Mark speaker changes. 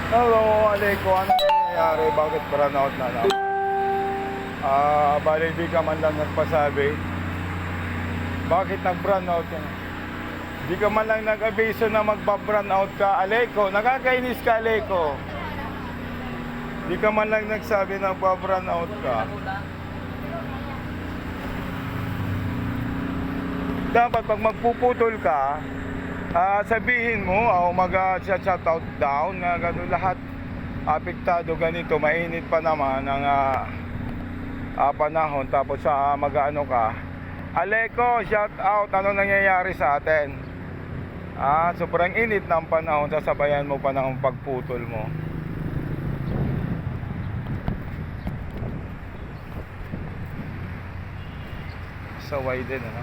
Speaker 1: Hello, Aleko. Ano nangyayari? Bakit brownout na lang? Bali di ka man lang nagpasabi. Bakit nag-brownout ka? Di ka man lang nag-abiso na magpa-brownout ka, Aleko. Nakakainis ka, Aleko. Di ka man lang nagsabi na magpa-brownout ka. Dapat pag magpuputol ka, sabihin mo, mag-shoutout down na gano'n lahat apektado ganito, mainit pa naman ang panahon, tapos mag-ano ka. Aleko, shout out, ano nangyayari sa atin? Sobrang init ng panahon, sasabayan mo pa ng pagputol mo. Saway din, ano?